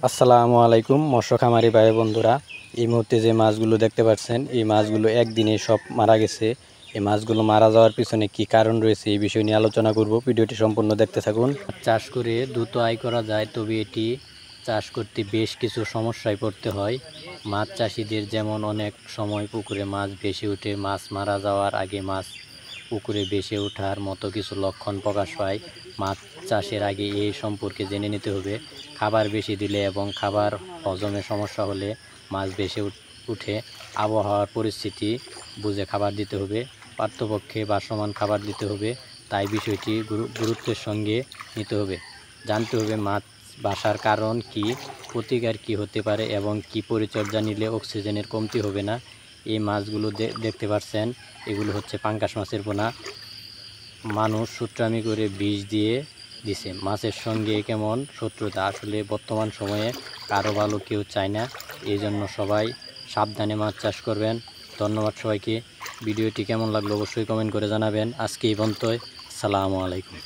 আসসালামু আলাইকুম মৎস্য খামারি ভাই বন্ধুরা। এই মুহূর্তে যে মাছগুলো দেখতে পাচ্ছেন, এই মাছগুলো একদিনে সব মারা গেছে। এই মাছগুলো মারা যাওয়ার পিছনে কি কারণ রয়েছে এই বিষয় নিয়ে আলোচনা করব। ভিডিওটি সম্পূর্ণ দেখতে থাকুন। চাষ করে দ্রুত আয় করা যায়, তবে এটি চাষ করতে বেশ কিছু সমস্যায় পড়তে হয়। মাছ চাষিদের যেমন অনেক সময় পুকুরে মাছ ভেসে ওঠে, মাছ মারা যাওয়ার আগে মাছ পুকুরে ভেসে ওঠার মতো কিছু লক্ষণ প্রকাশ পায়। মাছ চাষের আগে এই সম্পর্কে জেনে নিতে হবে। খাবার বেশি দিলে এবং খাবার হজমে সমস্যা হলে মাছ ভেসে উঠে। আবহাওয়ার পরিস্থিতি বুঝে খাবার দিতে হবে, পার্থপক্ষে ভাসমান খাবার দিতে হবে। তাই বিষয়টি গুরুত্বের সঙ্গে নিতে হবে। জানতে হবে মাছ বাসার কারণ কি, প্রতিকার কি হতে পারে এবং কি পরিচর্যা নিলে অক্সিজেনের কমতি হবে না। এই মাছগুলো দেখতে পাচ্ছেন, এগুলো হচ্ছে পাঙ্গাস মাছের পোনা। মানুষ সূত্রামি করে বিষ দিয়ে দিছে। মাছের সঙ্গে কেমন শত্রুতা, আসলে বর্তমান সময়ে কারো ভালো কেউ চায় না। এই জন্য সবাই সাবধানে মাছ চাষ করবেন। ধন্যবাদ সবাইকে। ভিডিওটি কেমন লাগলো অবশ্যই কমেন্ট করে জানাবেন। আজকে এই পর্যন্তই। আসসালামু আলাইকুম।